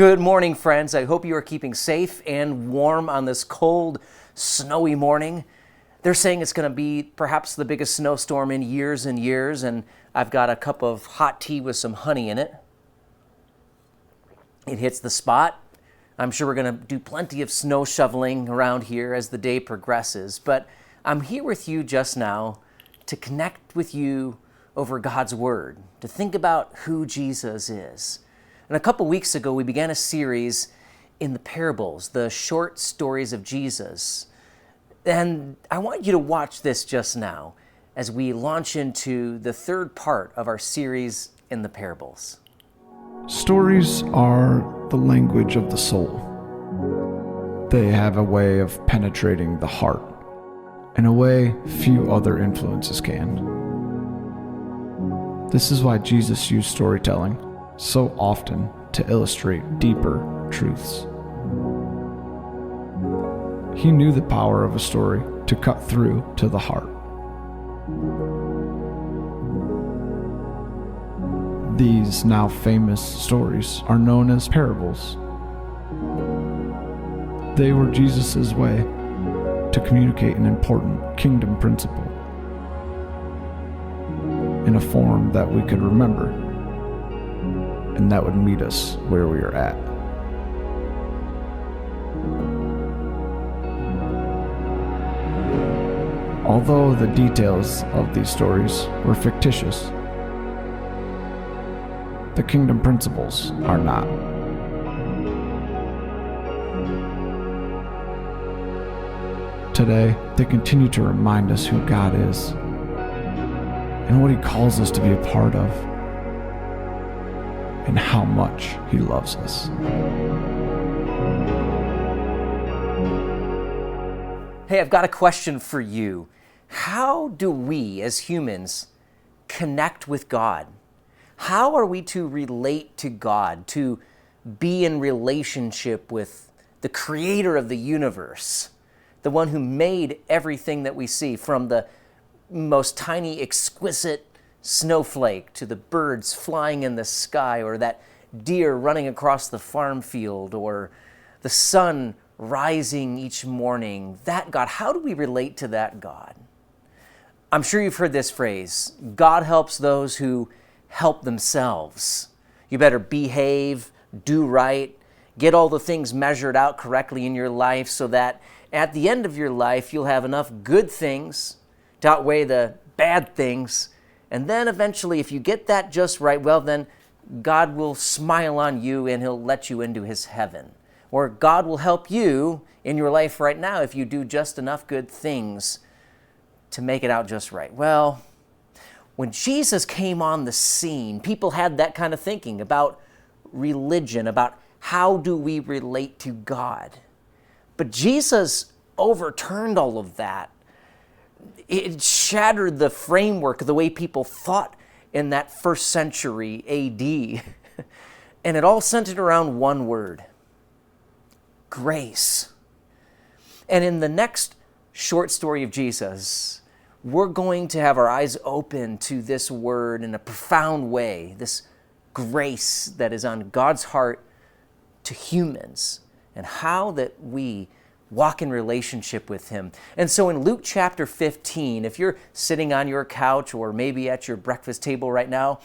Good morning, friends. I hope you are keeping safe and warm on this cold, snowy morning. They're saying it's going to be perhaps the biggest snowstorm in years and years, and I've got a cup of hot tea with some honey in it. It hits the spot. I'm sure we're going to do plenty of snow shoveling around here as the day progresses, but I'm here with you just now to connect with you over God's Word, to think about who Jesus is. And a couple weeks ago, we began a series in the parables, the short stories of Jesus. And I want you to watch this just now as we launch into the third part of our series in the parables. Stories are the language of the soul. They have a way of penetrating the heart in a way few other influences can. This is why Jesus used storytelling so often to illustrate deeper truths. He knew the power of a story to cut through to the heart. These now famous stories are known as parables. They were Jesus' way to communicate an important kingdom principle in a form that we could remember and that would meet us where we are at. Although the details of these stories were fictitious, the kingdom principles are not. Today, they continue to remind us who God is and what He calls us to be a part of, and how much He loves us. Hey, I've got a question for you. How do we as humans connect with God? How are we to relate to God, to be in relationship with the creator of the universe, the one who made everything that we see, from the most tiny, exquisite snowflake to the birds flying in the sky, or that deer running across the farm field, or the sun rising each morning? That God, how do we relate to that God? I'm sure you've heard this phrase, God helps those who help themselves. You better behave, do right, get all the things measured out correctly in your life so that at the end of your life you'll have enough good things to outweigh the bad things. And then eventually, if you get that just right, well, then God will smile on you and He'll let you into His heaven. Or God will help you in your life right now if you do just enough good things to make it out just right. Well, when Jesus came on the scene, people had that kind of thinking about religion, about how do we relate to God. But Jesus overturned all of that. It shattered the framework of the way people thought in that first century A.D. And it all centered around one word: grace. And in the next short story of Jesus, we're going to have our eyes open to this word in a profound way, this grace that is on God's heart to humans, and how that we walk in relationship with Him. And so in Luke chapter 15, if you're sitting on your couch or maybe at your breakfast table right now,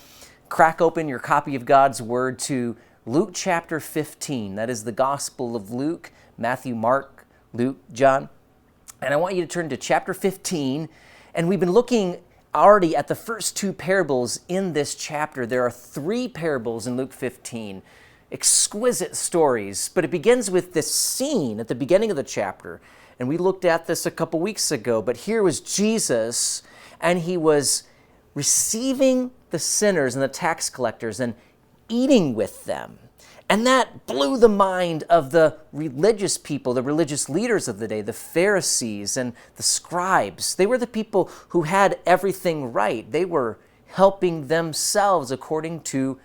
crack open your copy of God's Word to Luke chapter 15. That is the Gospel of Luke, Matthew, Mark, Luke, John. And I want you to turn to chapter 15. And we've been looking already at the first two parables in this chapter. There are three parables in Luke 15. Exquisite stories, but it begins with this scene at the beginning of the chapter. And we looked at this a couple weeks ago, but here was Jesus, and He was receiving the sinners and the tax collectors and eating with them. And that blew the mind of the religious people, the religious leaders of the day, the Pharisees and the scribes. They were the people who had everything right. They were helping themselves according to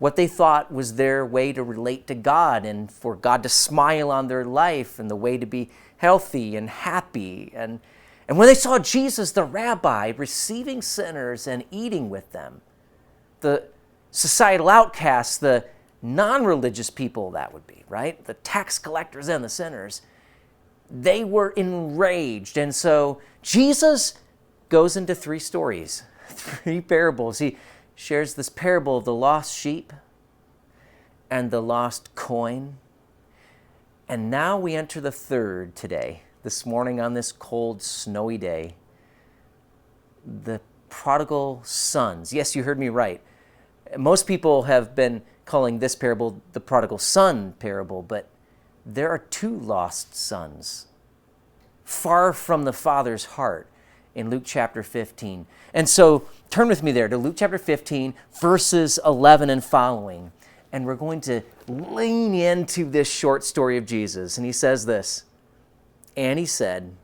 what they thought was their way to relate to God and for God to smile on their life and the way to be healthy and happy. And when they saw Jesus, the rabbi, receiving sinners and eating with them, the societal outcasts, the non-religious people, that would be, right? The tax collectors and the sinners. They were enraged. And so Jesus goes into 3 stories, 3 parables. He shares this parable of the lost sheep and the lost coin. And now we enter the 3rd today, this morning on this cold, snowy day. The prodigal sons. Yes, you heard me right. Most people have been calling this parable the prodigal son parable, but there are 2 lost sons, far from the Father's heart, in Luke chapter 15. And so turn with me there to Luke chapter 15, verses 11 and following. And we're going to lean into this short story of Jesus. And he says this, and he said,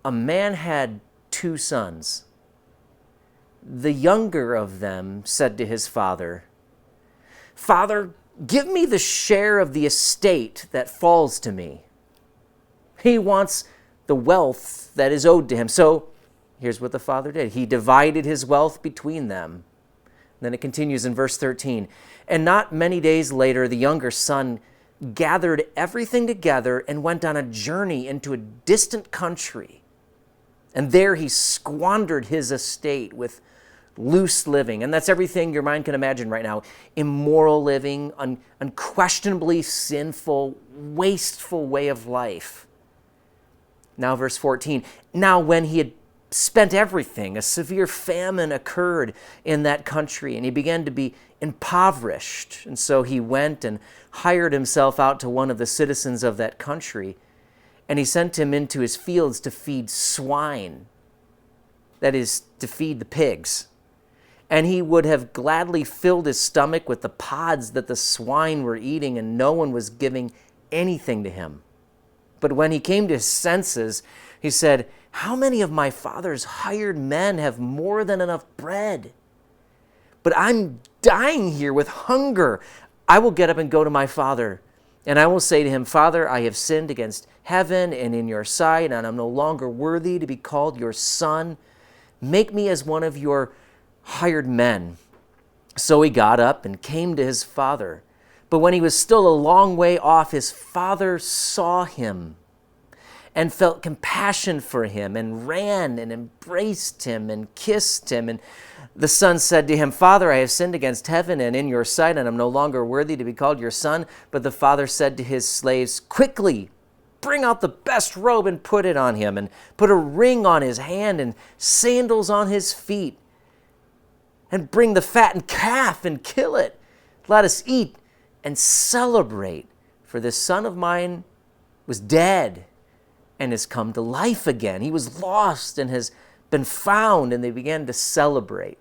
a man had 2 sons. The younger of them said to his father, Father, give me the share of the estate that falls to me. He wants the wealth that is owed to him. So here's what the father did. He divided his wealth between them. Then it continues in verse 13. And not many days later, the younger son gathered everything together and went on a journey into a distant country. And there he squandered his estate with loose living. And that's everything your mind can imagine right now. Immoral living, unquestionably sinful, wasteful way of life. Now verse 14. Now when he had spent everything, a severe famine occurred in that country, and he began to be impoverished. And so he went and hired himself out to one of the citizens of that country, and he sent him into his fields to feed swine, that is, to feed the pigs. And he would have gladly filled his stomach with the pods that the swine were eating, and no one was giving anything to him. But when he came to his senses, he said, how many of my father's hired men have more than enough bread? But I'm dying here with hunger. I will get up and go to my father, and I will say to him, Father, I have sinned against heaven and in your sight, and I'm no longer worthy to be called your son. Make me as one of your hired men. So he got up and came to his father. But when he was still a long way off, his father saw him and felt compassion for him and ran and embraced him and kissed him. And the son said to him, Father, I have sinned against heaven and in your sight, and I'm no longer worthy to be called your son. But the father said to his slaves, quickly, bring out the best robe and put it on him, and put a ring on his hand and sandals on his feet. And bring the fattened calf and kill it. Let us eat and celebrate. For this son of mine was dead and has come to life again. He was lost and has been found, and they began to celebrate.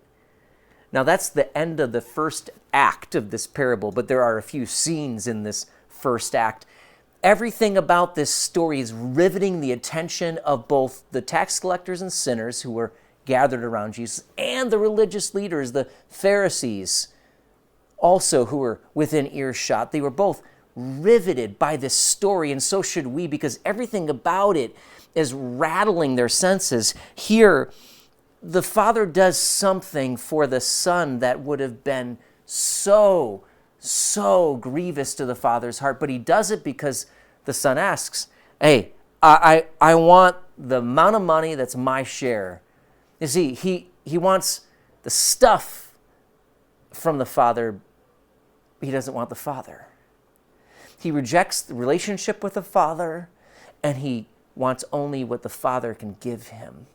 Now that's the end of the first act of this parable, but there are a few scenes in this first act. Everything about this story is riveting the attention of both the tax collectors and sinners who were gathered around Jesus, and the religious leaders, the Pharisees, also who were within earshot. They were both riveted by this story, and so should we, because everything about it is rattling their senses. Here, the father does something for the son that would have been so grievous to the father's heart, but he does it because the son asks, hey, I want the amount of money that's my share. You see, he wants the stuff from the father, but he doesn't want the father. He rejects the relationship with the father, and he wants only what the father can give him.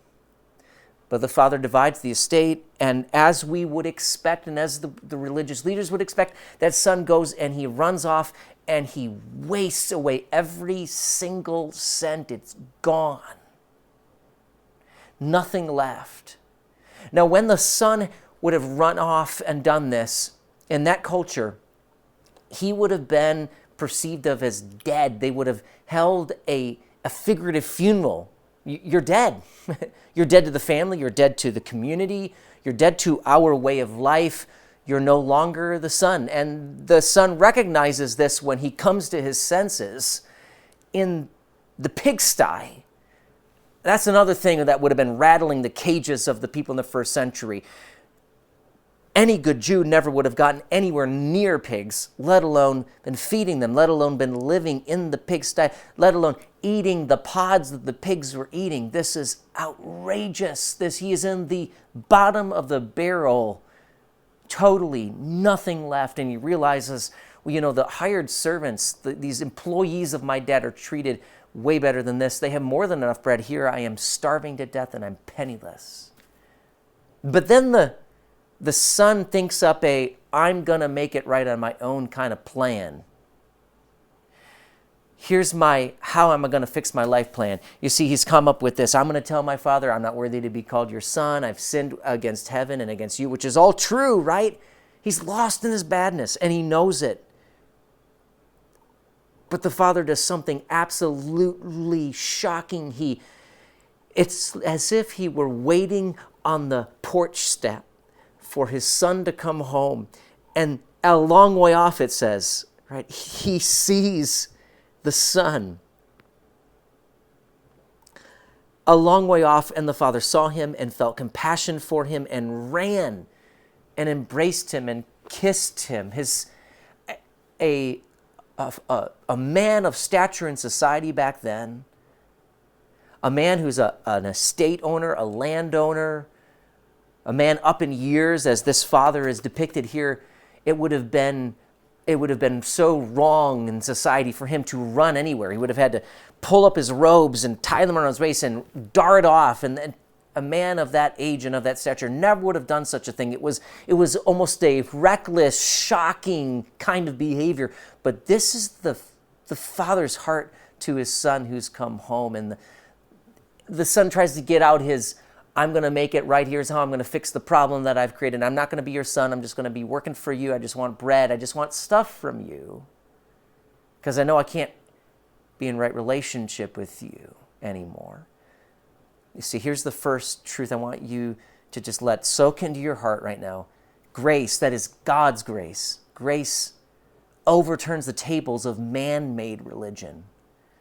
But the father divides the estate, and as we would expect, and as the religious leaders would expect, that son goes and he runs off and he wastes away every single cent. It's gone. Nothing left. Now, when the son would have run off and done this, in that culture, he would have been perceived of as dead. They would have held a figurative funeral. You're dead. You're dead to the family. You're dead to the community. You're dead to our way of life. You're no longer the son. And the son recognizes this when he comes to his senses in the pigsty. That's another thing that would have been rattling the cages of the people in the first century. Any good Jew never would have gotten anywhere near pigs, let alone been feeding them, let alone been living in the pigsty, let alone eating the pods that the pigs were eating. This is outrageous. He is in the bottom of the barrel, totally nothing left. And he realizes, well, the hired servants, these employees of my dad are treated way better than this. They have more than enough bread. Here I am starving to death and I'm penniless. But then the son thinks up I'm going to make it right on my own kind of plan. Here's how am I going to fix my life plan? You see, he's come up with this. I'm going to tell my father, I'm not worthy to be called your son. I've sinned against heaven and against you, which is all true, right? He's lost in his badness and he knows it. But the father does something absolutely shocking. It's as if he were waiting on the porch step for his son to come home. And a long way off, it says, right? He sees the son a long way off, and the father saw him and felt compassion for him and ran and embraced him and kissed him. A man of stature in society back then, a man who's an estate owner, a landowner, a man up in years, as this father is depicted here. It would have been so wrong in society for him to run anywhere. He would have had to pull up his robes and tie them around his waist and dart off. And a man of that age and of that stature never would have done such a thing. It was almost a reckless, shocking kind of behavior. But this is the father's heart to his son who's come home. And the son tries to get out his, I'm going to make it right. Here's how I'm going to fix the problem that I've created. I'm not going to be your son. I'm just going to be working for you. I just want bread. I just want stuff from you because I know I can't be in right relationship with you anymore. You see, here's the first truth I want you to just let soak into your heart right now. Grace, that is God's grace. Grace overturns the tables of man-made religion.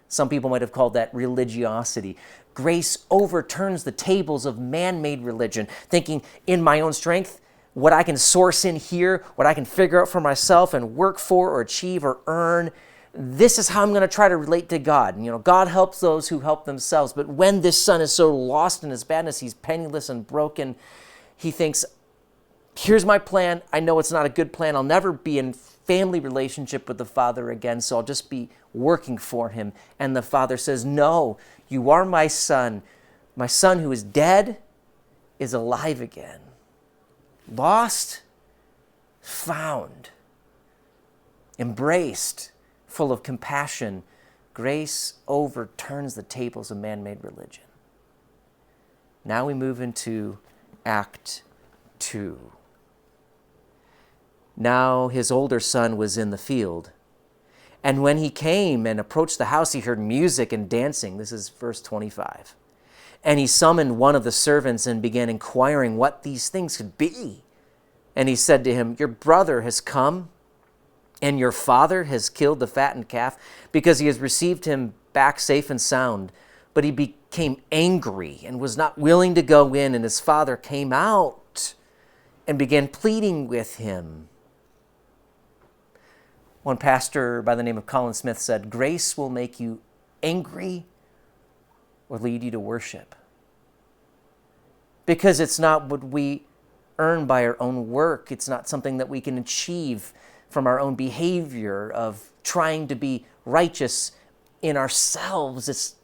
Some people might have called that religiosity. Grace overturns the tables of man-made religion, thinking in my own strength, what I can source in here, what I can figure out for myself and work for or achieve or earn. This is how I'm going to try to relate to God. God helps those who help themselves. But when this son is so lost in his badness, he's penniless and broken, he thinks, here's my plan. I know it's not a good plan. I'll never be in family relationship with the father again, so I'll just be working for him. And the father says, no, you are my son. My son who is dead is alive again. Lost, found, embraced, full of compassion. Grace overturns the tables of man-made religion. Now we move into Act 2. Now his older son was in the field. And when he came and approached the house, he heard music and dancing. This is verse 25. And he summoned one of the servants and began inquiring what these things could be. And he said to him, your brother has come, and your father has killed the fattened calf, because he has received him back safe and sound. But he became angry and was not willing to go in. And his father came out and began pleading with him. One pastor by the name of Colin Smith said, grace will make you angry or lead you to worship. Because it's not what we earn by our own work. It's not something that we can achieve from our own behavior of trying to be righteous in ourselves.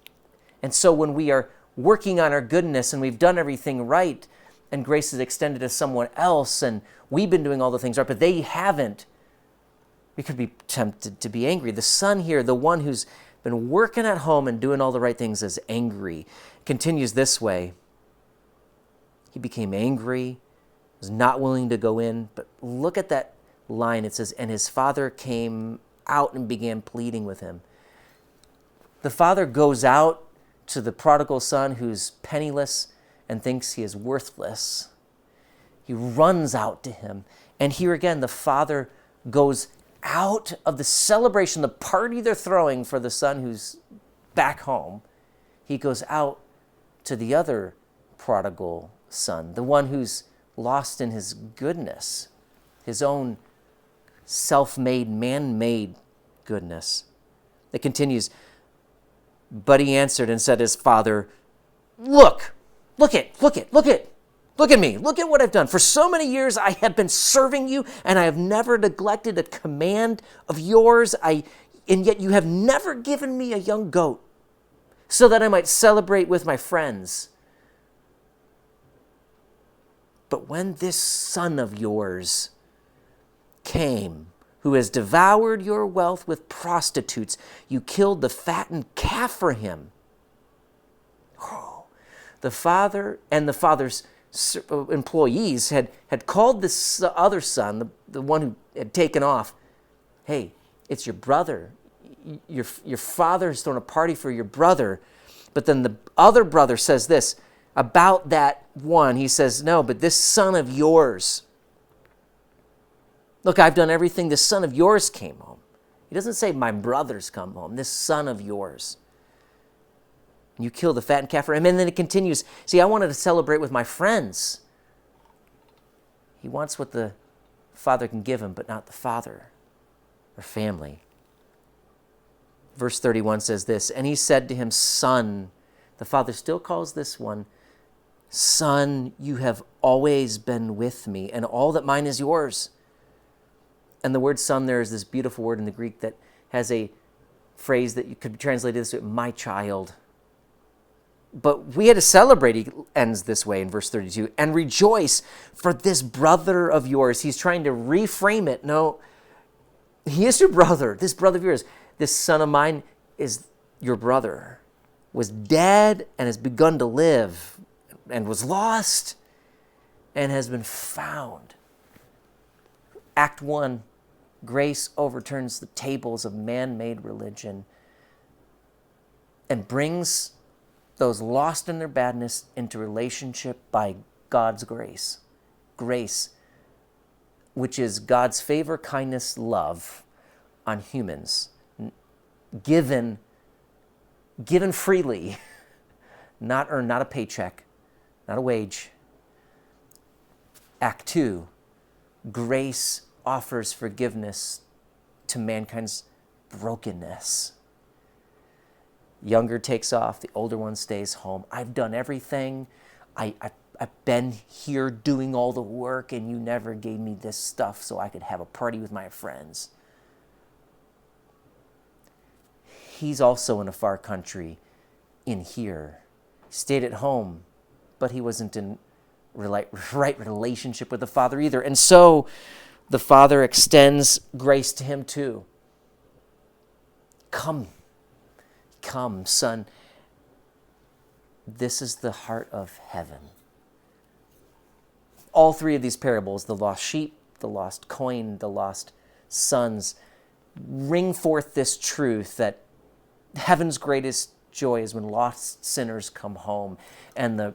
And so when we are working on our goodness and we've done everything right and grace is extended to someone else and we've been doing all the things right, but they haven't, we could be tempted to be angry. The son here, the one who's been working at home and doing all the right things, is angry. Continues this way. He became angry, was not willing to go in. But look at that line. It says, and his father came out and began pleading with him. The father goes out to the prodigal son who's penniless and thinks he is worthless. He runs out to him. And here again, the father goes out of the celebration, the party they're throwing for the son who's back home. He goes out to the other prodigal son, the one who's lost in his goodness, his own self-made, man-made goodness. It continues, but he answered and said to his father, look at me. Look at what I've done. For so many years I have been serving you, and I have never neglected a command of yours. And yet you have never given me a young goat so that I might celebrate with my friends. But when this son of yours came, who has devoured your wealth with prostitutes, you killed the fattened calf for him. Oh, the father and the father's employees had called this other son, the one who had taken off, hey, it's your brother. Your father has thrown a party for your brother. But then the other brother says this about that one. He says, no, but this son of yours, look, I've done everything. This son of yours came home. He doesn't say my brother's come home. This son of yours. And you kill the fattened calf for him. And then it continues. See, I wanted to celebrate with my friends. He wants what the father can give him, but not the father or family. Verse 31 says this, and he said to him, son, the father still calls this one, son, you have always been with me, and all that mine is yours. And the word son there is this beautiful word in the Greek that has a phrase that you could translate this way, my child. But we had to celebrate, he ends this way in verse 32, and rejoice for this brother of yours. He's trying to reframe it. No, he is your brother, this brother of yours. This son of mine is your brother, was dead and has begun to live, and was lost and has been found. Act 1, grace overturns the tables of man-made religion and brings those lost in their badness into relationship by God's grace. Grace, which is God's favor, kindness, love on humans, given freely, not earned, not a paycheck, not a wage. Act 2, grace offers forgiveness to mankind's brokenness. Younger takes off, the older one stays home. I've done everything. I've been here doing all the work, and you never gave me this stuff so I could have a party with my friends. He's also in a far country in here. He stayed at home, but he wasn't in right relationship with the Father either. And so the Father extends grace to him too. Come, son. This is the heart of heaven. All three of these parables, the lost sheep, the lost coin, the lost sons, ring forth this truth that heaven's greatest joy is when lost sinners come home, and the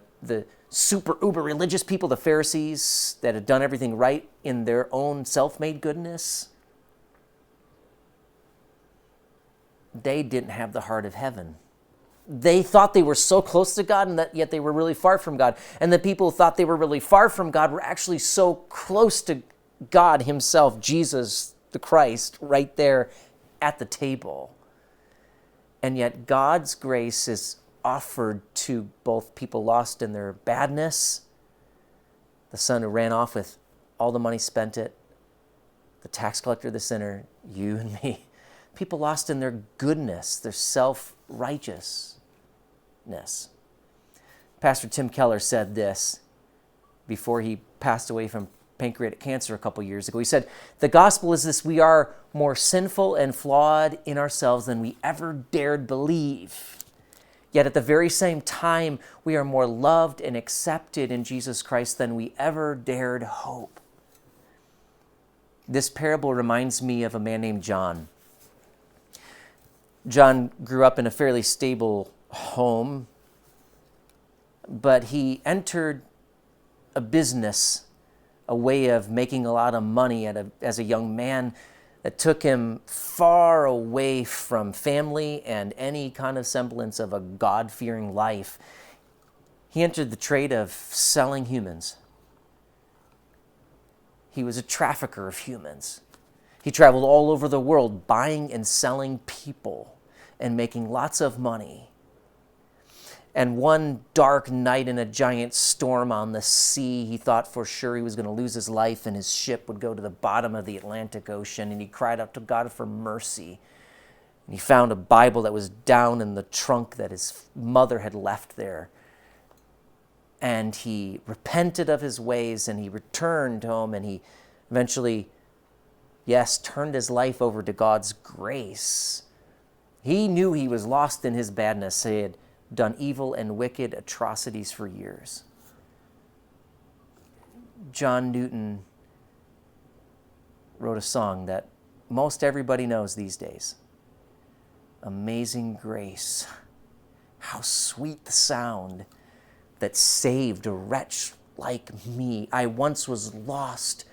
super uber religious people, the Pharisees that had done everything right in their own self-made goodness, they didn't have the heart of heaven. They thought they were so close to God, and that yet they were really far from God. And the people who thought they were really far from God were actually so close to God himself, Jesus the Christ, right there at the table. And yet God's grace is offered to both people lost in their badness, the son who ran off with all the money, spent it, the tax collector, the sinner, you and me. People lost in their goodness, their self-righteousness. Pastor Tim Keller said this before he passed away from pancreatic cancer a couple years ago. He said, the gospel is this: we are more sinful and flawed in ourselves than we ever dared believe. Yet at the very same time, we are more loved and accepted in Jesus Christ than we ever dared hope. This parable reminds me of a man named John. John grew up in a fairly stable home, but he entered a business, a way of making a lot of money as a young man that took him far away from family and any kind of semblance of a God-fearing life. He entered the trade of selling humans. He was a trafficker of humans. He traveled all over the world buying and selling people and making lots of money. And one dark night in a giant storm on the sea, he thought for sure he was going to lose his life and his ship would go to the bottom of the Atlantic Ocean. And he cried out to God for mercy. And he found a Bible that was down in the trunk that his mother had left there. And he repented of his ways and he returned home and he eventually, yes, turned his life over to God's grace. He knew he was lost in his badness. He had done evil and wicked atrocities for years. John Newton wrote a song that most everybody knows these days. Amazing grace, how sweet the sound that saved a wretch like me. I once was lost,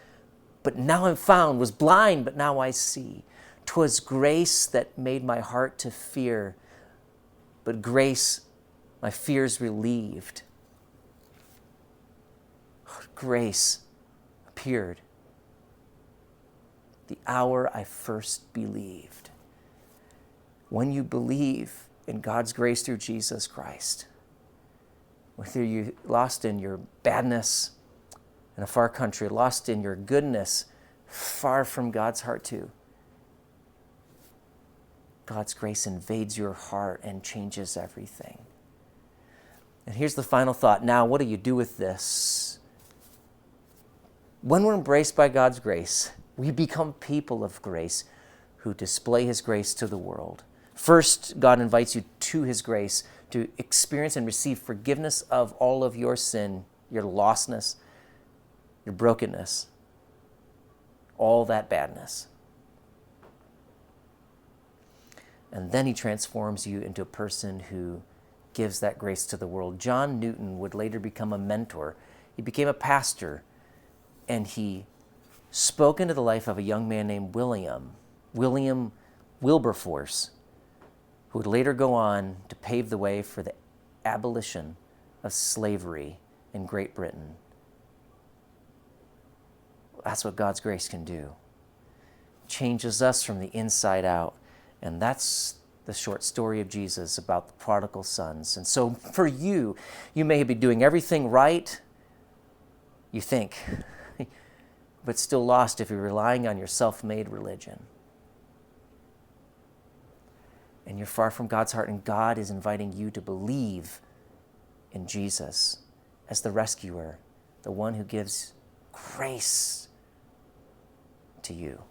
but now I'm found, was blind, but now I see. 'Twas grace that made my heart to fear, but grace my fears relieved. Grace appeared the hour I first believed. When you believe in God's grace through Jesus Christ, whether you're lost in your badness in a far country, lost in your goodness, far from God's heart too, God's grace invades your heart and changes everything. And here's the final thought. Now, what do you do with this? When we're embraced by God's grace, we become people of grace who display His grace to the world. First, God invites you to His grace to experience and receive forgiveness of all of your sin, your lostness, your brokenness, all that badness. And then He transforms you into a person who gives that grace to the world. John Newton would later become a mentor. He became a pastor, and he spoke into the life of a young man named William Wilberforce, who would later go on to pave the way for the abolition of slavery in Great Britain. That's what God's grace can do. Changes us from the inside out. And that's the short story of Jesus about the prodigal sons. And so for you, you may be doing everything right, you think, but still lost if you're relying on your self-made religion. And you're far from God's heart, and God is inviting you to believe in Jesus as the rescuer, the one who gives grace to you.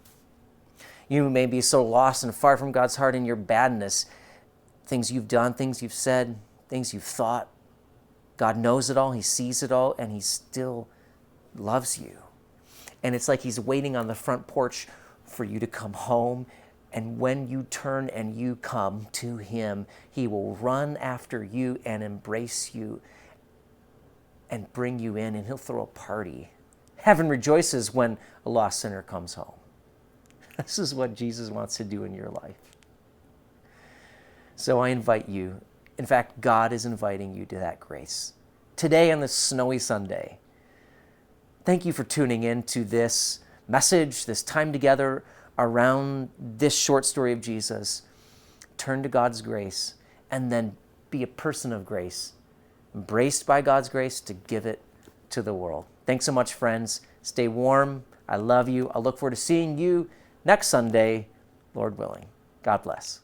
You may be so lost and far from God's heart in your badness, things you've done, things you've said, things you've thought. God knows it all, He sees it all, and He still loves you. And it's like He's waiting on the front porch for you to come home. And when you turn and you come to Him, He will run after you and embrace you and bring you in, and He'll throw a party. Heaven rejoices when a lost sinner comes home. This is what Jesus wants to do in your life. So I invite you, in fact, God is inviting you to that grace. Today on this snowy Sunday, thank you for tuning in to this message, this time together around this short story of Jesus. Turn to God's grace and then be a person of grace, embraced by God's grace to give it to the world. Thanks so much, friends. Stay warm. I love you. I look forward to seeing you next Sunday, Lord willing. God bless.